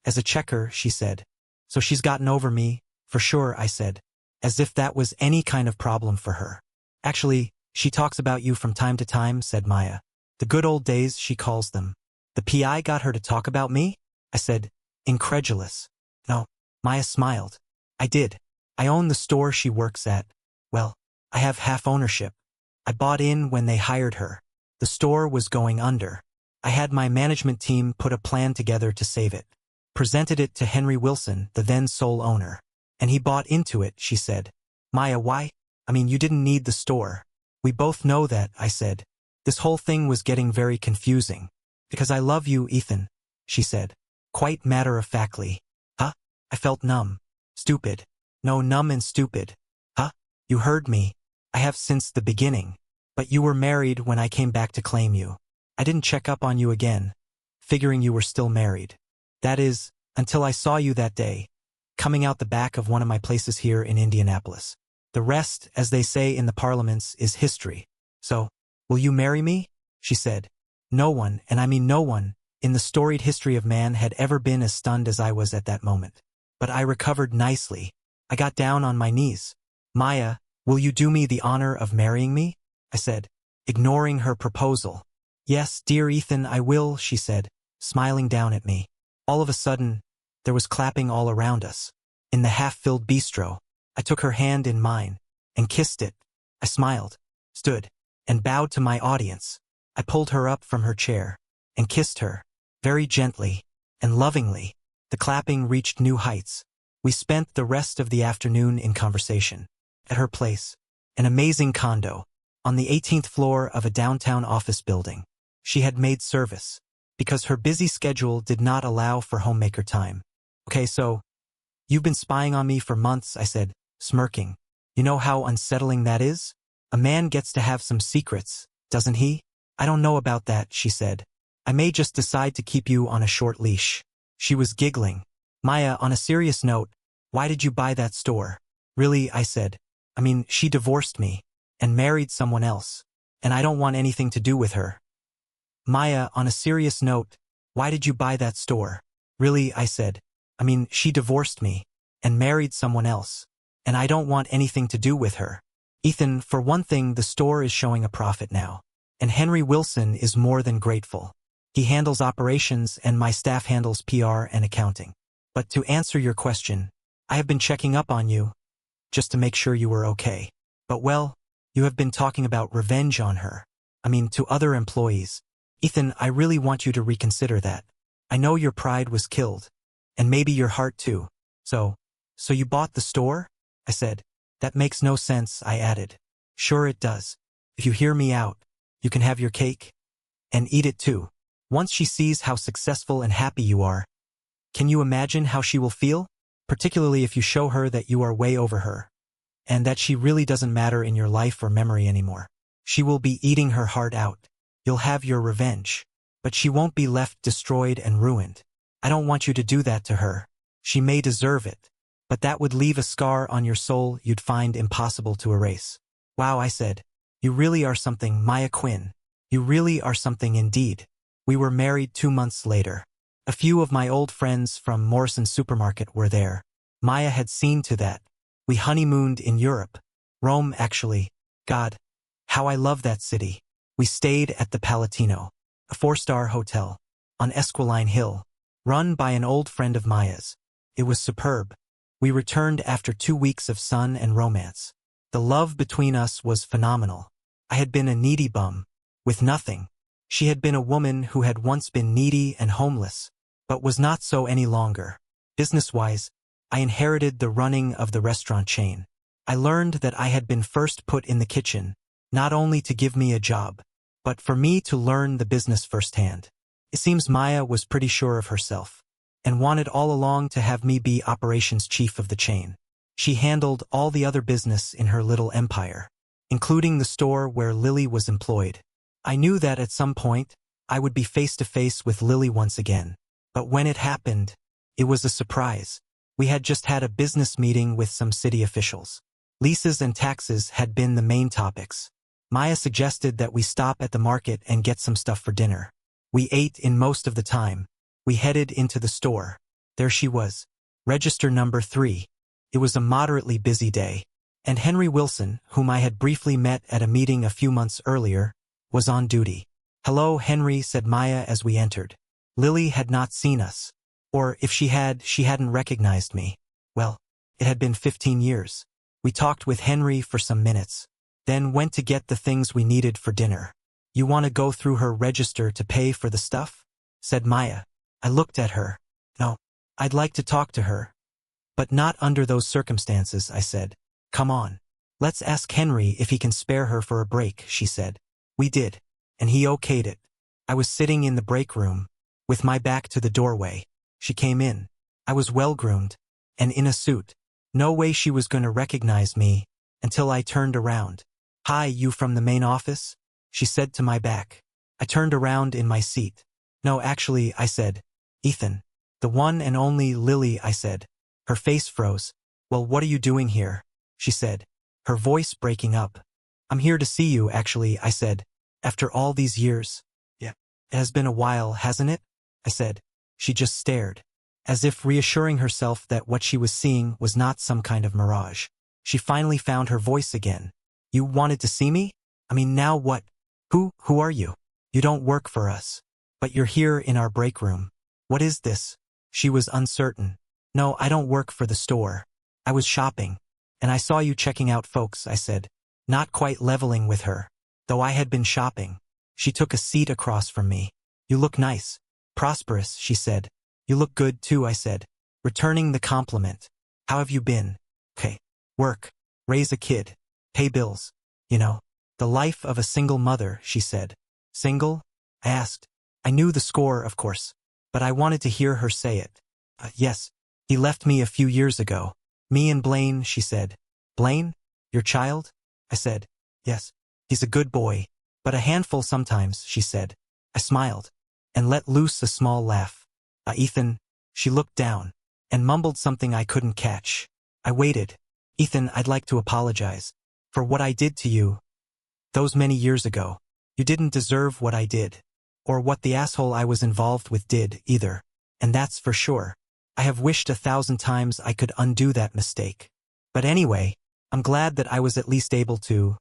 As a checker, she said. So she's gotten over me, for sure, I said. As if that was any kind of problem for her. Actually, she talks about you from time to time, said Maya. The good old days, she calls them. The PI got her to talk about me? I said, incredulous. No, Maya smiled. I did. I own the store she works at. Well, I have half ownership. I bought in when they hired her. The store was going under. I had my management team put a plan together to save it. Presented it to Henry Wilson, the then sole owner. And he bought into it, she said. Maya, why? I mean, you didn't need the store. We both know that, I said. This whole thing was getting very confusing. Because I love you, Ethan, she said. Quite matter-of-factly. Huh? I felt numb. Stupid. No, numb and stupid. Huh? You heard me. I have since the beginning. But you were married when I came back to claim you. I didn't check up on you again, figuring you were still married. That is, until I saw you that day, coming out the back of one of my places here in Indianapolis. The rest, as they say in the parliaments, is history. So, will you marry me? She said. No one, and I mean no one, in the storied history of man had ever been as stunned as I was at that moment. But I recovered nicely. I got down on my knees. Maya, will you do me the honor of marrying me? I said, ignoring her proposal. Yes, dear Ethan, I will, she said, smiling down at me. All of a sudden, there was clapping all around us. In the half-filled bistro, I took her hand in mine and kissed it. I smiled, stood, and bowed to my audience. I pulled her up from her chair and kissed her, very gently and lovingly. The clapping reached new heights. We spent the rest of the afternoon in conversation. At her place, an amazing condo, on the 18th floor of a downtown office building. She had maid service, because her busy schedule did not allow for homemaker time. Okay, so, you've been spying on me for months, I said, smirking. You know how unsettling that is? A man gets to have some secrets, doesn't he? I don't know about that, she said. I may just decide to keep you on a short leash. She was giggling. Maya, on a serious note, why did you buy that store? Really, I said. I mean, she divorced me and married someone else, and I don't want anything to do with her. Maya, on a serious note, why did you buy that store? Really, I said. I mean, she divorced me and married someone else, and I don't want anything to do with her. Ethan, for one thing, the store is showing a profit now. And Henry Wilson is more than grateful. He handles operations and my staff handles PR and accounting. But to answer your question, I have been checking up on you, just to make sure you were okay. But well, you have been talking about revenge on her. I mean, to other employees. Ethan, I really want you to reconsider that. I know your pride was killed. And maybe your heart too. So you bought the store? I said. That makes no sense, I added. Sure it does. If you hear me out, you can have your cake and eat it too. Once she sees how successful and happy you are, can you imagine how she will feel? Particularly if you show her that you are way over her, and that she really doesn't matter in your life or memory anymore. She will be eating her heart out. You'll have your revenge, but she won't be left destroyed and ruined. I don't want you to do that to her. She may deserve it, but that would leave a scar on your soul you'd find impossible to erase. Wow, I said. You really are something, Maya Quinn. You really are something indeed. We were married 2 months later. A few of my old friends from Morrison Supermarket were there. Maya had seen to that. We honeymooned in Europe. Rome, actually. God, how I love that city. We stayed at the Palatino, a 4-star hotel, on Esquiline Hill, run by an old friend of Maya's. It was superb. We returned after 2 weeks of sun and romance. The love between us was phenomenal. I had been a needy bum, with nothing. She had been a woman who had once been needy and homeless, but was not so any longer. Business-wise, I inherited the running of the restaurant chain. I learned that I had been first put in the kitchen, not only to give me a job, but for me to learn the business firsthand. It seems Maya was pretty sure of herself, and wanted all along to have me be operations chief of the chain. She handled all the other business in her little empire, including the store where Lily was employed. I knew that at some point, I would be face to face with Lily once again. But when it happened, it was a surprise. We had just had a business meeting with some city officials. Leases and taxes had been the main topics. Maya suggested that we stop at the market and get some stuff for dinner. We ate in most of the time. We headed into the store. There she was. Register number 3. It was a moderately busy day, and Henry Wilson, whom I had briefly met at a meeting a few months earlier, was on duty. "Hello, Henry," said Maya as we entered. Lily had not seen us. Or if she had, she hadn't recognized me. Well, it had been 15 years. We talked with Henry for some minutes, then went to get the things we needed for dinner. "You want to go through her register to pay for the stuff?" said Maya. I looked at her. "No, I'd like to talk to her. But not under those circumstances," I said. "Come on. Let's ask Henry if he can spare her for a break," she said. We did, and he okayed it. I was sitting in the break room, with my back to the doorway. She came in. I was well-groomed, and in a suit. No way she was going to recognize me, until I turned around. "Hi, you from the main office?" she said to my back. I turned around in my seat. "No, actually," I said. "Ethan. The one and only Lily," I said. Her face froze. "Well, what are you doing here?" she said, her voice breaking up. "I'm here to see you, actually," I said. "After all these years." "Yeah. It has been a while, hasn't it?" I said. She just stared, as if reassuring herself that what she was seeing was not some kind of mirage. She finally found her voice again. "You wanted to see me? I mean, now what? Who are you? You don't work for us. But you're here in our break room. What is this?" She was uncertain. "No, I don't work for the store. I was shopping, and I saw you checking out folks," I said, not quite leveling with her, though I had been shopping. She took a seat across from me. "You look nice. Prosperous," she said. "You look good too," I said, returning the compliment. "How have you been?" "Okay. Work. Raise a kid. Pay bills. You know, the life of a single mother," she said. "Single?" I asked. I knew the score, of course, but I wanted to hear her say it. Yes. He left me a few years ago. Me and Blaine," she said. "Blaine? Your child?" I said. "Yes. He's a good boy, but a handful sometimes," she said. I smiled, and let loose a small laugh. "Ethan," she looked down, and mumbled something I couldn't catch. I waited. "Ethan, I'd like to apologize for what I did to you those many years ago. You didn't deserve what I did, or what the asshole I was involved with did, either. And that's for sure. I have wished 1,000 times I could undo that mistake. But anyway, I'm glad that I was at least able to,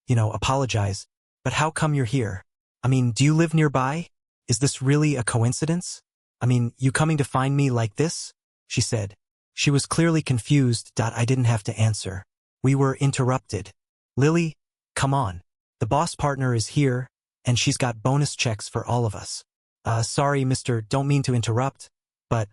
apologize. But how come you're here? I mean, do you live nearby? Is this really a coincidence? I mean, you coming to find me like this?" she said. She was clearly confused. I didn't have to answer. We were interrupted. "Lily, come on. The boss partner is here, and she's got bonus checks for all of us." Sorry, mister, don't mean to interrupt, but,"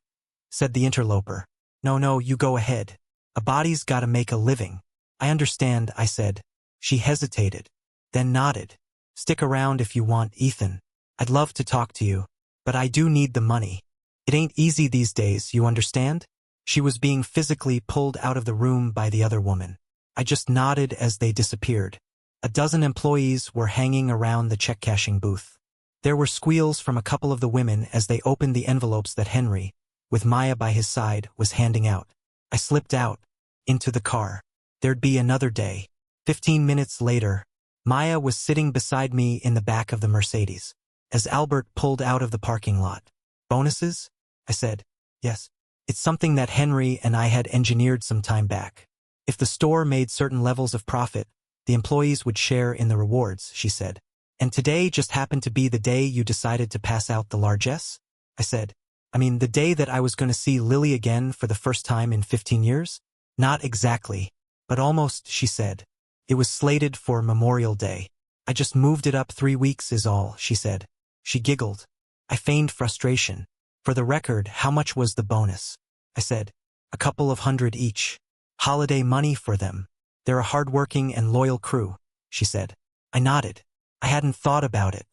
said the interloper. No, you go ahead. A body's gotta make a living." "I understand," I said. She hesitated, then nodded. "Stick around if you want, Ethan. I'd love to talk to you, but I do need the money. It ain't easy these days, you understand?" She was being physically pulled out of the room by the other woman. I just nodded as they disappeared. A dozen employees were hanging around the check-cashing booth. There were squeals from a couple of the women as they opened the envelopes that Henry, with Maya by his side, was handing out. I slipped out, into the car. There'd be another day. 15 minutes later, Maya was sitting beside me in the back of the Mercedes, as Albert pulled out of the parking lot. Bonuses? I said. Yes. It's something that Henry and I had engineered some time back. If the store made certain levels of profit, the employees would share in the rewards, she said. And today just happened to be the day you decided to pass out the largesse? I said. I mean, the day that I was going to see Lily again for the first time in 15 years? Not exactly, but almost, she said. It was slated for Memorial Day. I just moved it up 3 weeks is all, she said. She giggled. I feigned frustration. For the record, how much was the bonus? I said. A couple of $100 each. Holiday money for them. They're a hard-working and loyal crew, she said. I nodded. I hadn't thought about it.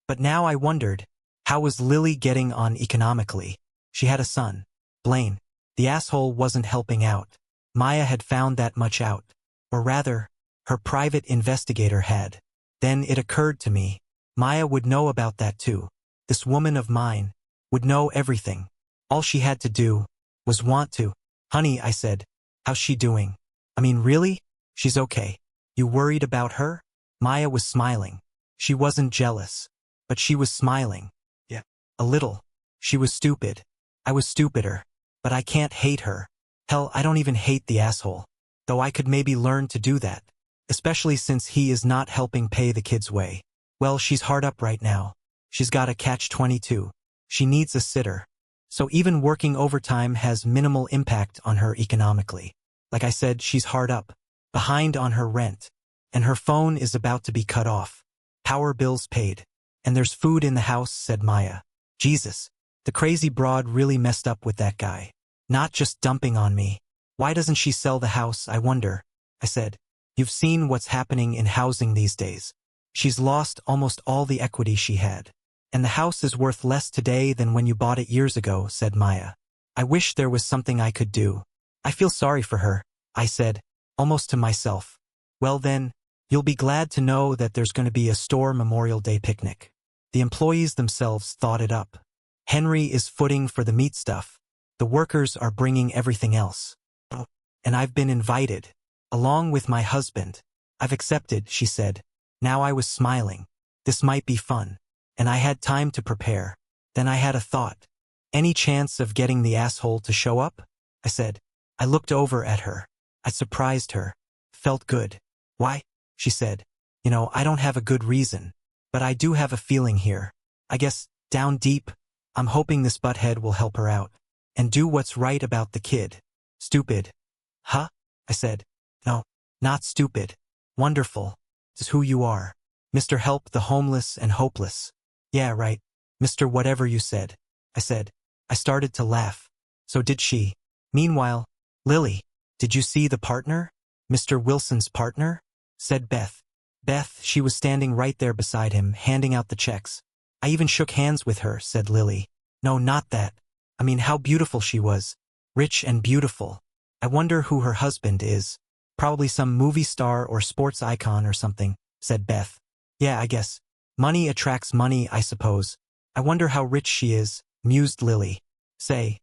But now I wondered, how was Lily getting on economically? She had a son, Blaine. The asshole wasn't helping out. Maya had found that much out. Or rather, her private investigator had. Then it occurred to me, Maya would know about that too. This woman of mine would know everything. All she had to do was want to. Honey, I said, how's she doing? I mean, really? She's okay. You worried about her? Maya was smiling. She wasn't jealous, but she was smiling. Yeah. A little. She was stupid. I was stupider. But I can't hate her. Hell, I don't even hate the asshole. Though I could maybe learn to do that. Especially since he is not helping pay the kids' way. Well, she's hard up right now. She's got a catch-22. She needs a sitter. So even working overtime has minimal impact on her economically. Like I said, she's hard up. Behind on her rent. And her phone is about to be cut off. Power bills paid. And there's food in the house, said Maya. Jesus. The crazy broad really messed up with that guy. Not just dumping on me. Why doesn't she sell the house, I wonder? I said. You've seen what's happening in housing these days. She's lost almost all the equity she had. And the house is worth less today than when you bought it years ago, said Maya. I wish there was something I could do. I feel sorry for her, I said, almost to myself. Well then, you'll be glad to know that there's going to be a store Memorial Day picnic. The employees themselves thought it up. Henry is footing for the meat stuff. The workers are bringing everything else. Oh, and I've been invited. Along with my husband. I've accepted, she said. Now I was smiling. This might be fun. And I had time to prepare. Then I had a thought. Any chance of getting the asshole to show up? I said. I looked over at her. I surprised her. Felt good. Why? She said. You know, I don't have a good reason. But I do have a feeling here. I guess, down deep, I'm hoping this butthead will help her out. And do what's right about the kid. Stupid. Huh? I said. No, not stupid. Wonderful. This is who you are. Mr. Help the homeless and hopeless. Yeah, right. Mr. Whatever you said. I said. I started to laugh. So did she. Meanwhile, Lily, did you see the partner? Mr. Wilson's partner? Said Beth. Beth, she was standing right there beside him, handing out the checks. I even shook hands with her, said Lily. No, not that. I mean, how beautiful she was. Rich and beautiful. I wonder who her husband is. Probably some movie star or sports icon or something, said Beth. Yeah, I guess. Money attracts money, I suppose. I wonder how rich she is, mused Lily. Say,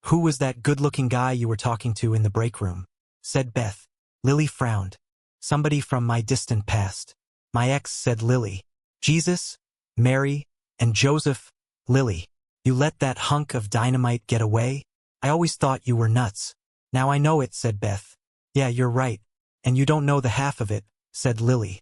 who was that good-looking guy you were talking to in the break room? Said Beth. Lily frowned. Somebody from my distant past. My ex, said Lily. Jesus, Mary, and Joseph. Lily, you let that hunk of dynamite get away? I always thought you were nuts. Now I know it, said Beth. Yeah, you're right. And you don't know the half of it, said Lily.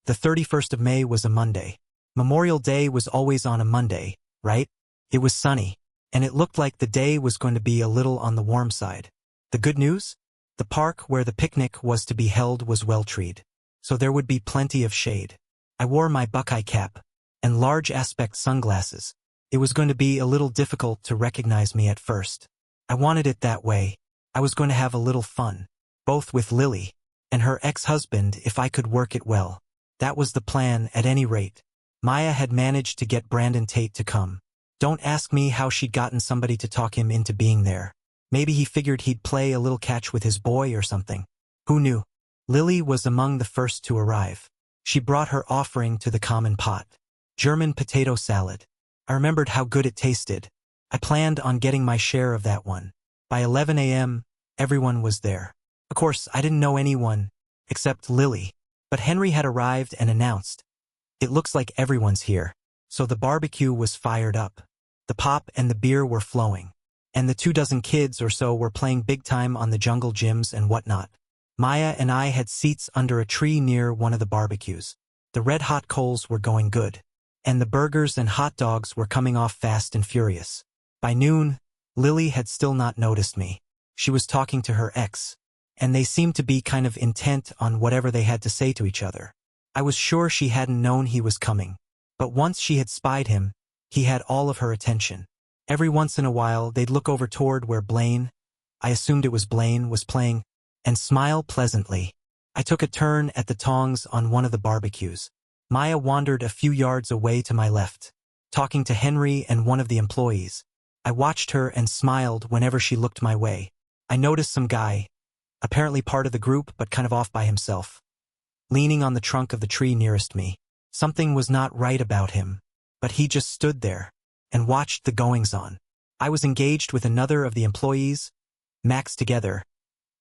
The 31st of May was a Monday. Memorial Day was always on a Monday, right? It was sunny, and it looked like the day was going to be a little on the warm side. The good news? The park where the picnic was to be held was well-treed, so there would be plenty of shade. I wore my Buckeye cap and large aspect sunglasses. It was going to be a little difficult to recognize me at first. I wanted it that way. I was going to have a little fun, both with Lily and her ex-husband if I could work it well. That was the plan at any rate. Maya had managed to get Brandon Tate to come. Don't ask me how she'd gotten somebody to talk him into being there. Maybe he figured he'd play a little catch with his boy or something. Who knew? Lily was among the first to arrive. She brought her offering to the common pot. German potato salad. I remembered how good it tasted. I planned on getting my share of that one. By 11 a.m., everyone was there. Of course, I didn't know anyone, except Lily. But Henry had arrived and announced, "It looks like everyone's here." So the barbecue was fired up. The pop and the beer were flowing. And the 24 kids or so were playing big time on the jungle gyms and whatnot. Maya and I had seats under a tree near one of the barbecues. The red-hot coals were going good. And the burgers and hot dogs were coming off fast and furious. By noon, Lily had still not noticed me. She was talking to her ex, and they seemed to be kind of intent on whatever they had to say to each other. I was sure she hadn't known he was coming, but once she had spied him, he had all of her attention. Every once in a while, they'd look over toward where Blaine, I assumed it was Blaine, was playing, and smile pleasantly. I took a turn at the tongs on one of the barbecues. Maya wandered a few yards away to my left, talking to Henry and one of the employees. I watched her and smiled whenever she looked my way. I noticed some guy, apparently part of the group but kind of off by himself, leaning on the trunk of the tree nearest me. Something was not right about him, but he just stood there and watched the goings-on. I was engaged with another of the employees, Max. Together,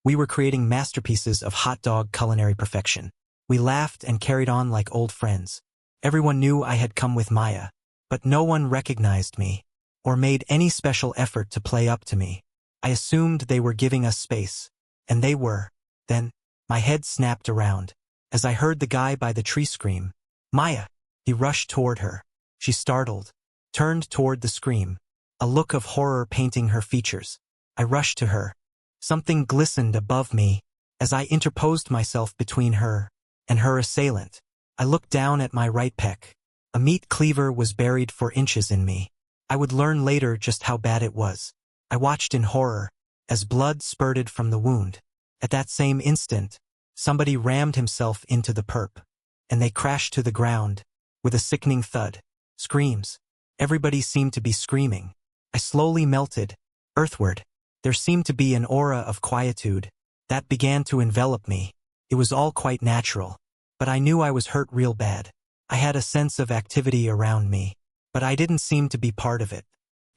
we were creating masterpieces of hot dog culinary perfection. We laughed and carried on like old friends. Everyone knew I had come with Maya, but no one recognized me or made any special effort to play up to me. I assumed they were giving us space, and they were. Then, my head snapped around as I heard the guy by the tree scream, "Maya!" He rushed toward her. She startled, turned toward the scream, a look of horror painting her features. I rushed to her. Something glistened above me as I interposed myself between her and her assailant. I looked down at my right pec. A meat cleaver was buried for inches in me. I would learn later just how bad it was. I watched in horror as blood spurted from the wound. At that same instant, somebody rammed himself into the perp, and they crashed to the ground with a sickening thud. Screams. Everybody seemed to be screaming. I slowly melted earthward. There seemed to be an aura of quietude that began to envelop me. It was all quite natural, but I knew I was hurt real bad. I had a sense of activity around me, but I didn't seem to be part of it.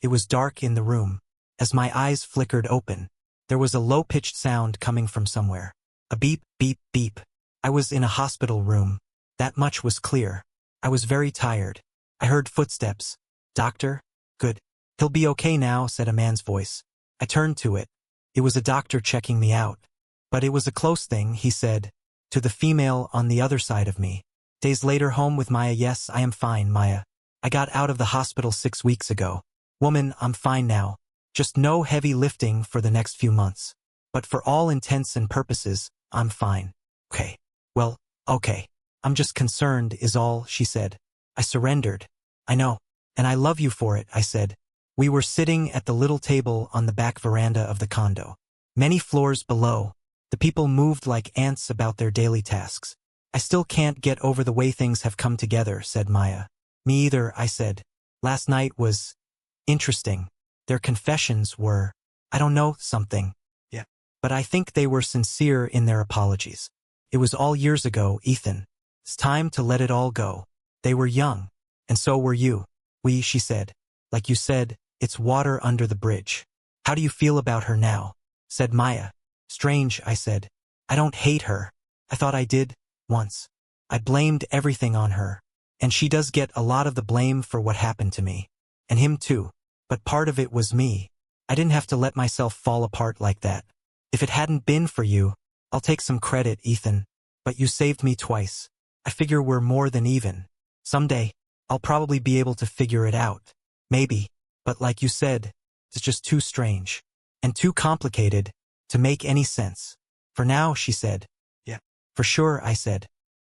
It was dark in the room. As my eyes flickered open, there was a low-pitched sound coming from somewhere. A beep, beep, beep. I was in a hospital room. That much was clear. I was very tired. I heard footsteps. "Doctor?" "Good. He'll be okay now," said a man's voice. I turned to it. It was a doctor checking me out. But it was a close thing, he said, to the female on the other side of me. Days later, home with Maya. "Yes, I am fine, Maya. I got out of the hospital 6 weeks ago. Woman, I'm fine now. Just no heavy lifting for the next few months. But for all intents and purposes, I'm fine." "Okay. Well, okay. I'm just concerned is all," she said. I surrendered. "I know. And I love you for it," I said. We were sitting at the little table on the back veranda of the condo. Many floors below, the people moved like ants about their daily tasks. "I still can't get over the way things have come together," said Maya. "Me either," I said. "Last night was interesting. Their confessions were, I don't know, something. Yeah. But I think they were sincere in their apologies. It was all years ago, Ethan. It's time to let it all go. They were young, and so were you." She said. "Like you said, it's water under the bridge." "How do you feel about her now?" said Maya. "Strange," I said. "I don't hate her. I thought I did, once. I blamed everything on her. And she does get a lot of the blame for what happened to me. And him too. But part of it was me. I didn't have to let myself fall apart like that. If it hadn't been for you, I'll take some credit, Ethan. But you saved me twice. I figure we're more than even. Someday, I'll probably be able to figure it out. Maybe. But like you said, it's just too strange. And too complicated to make any sense. For now," she said. "Yeah. For sure," I said.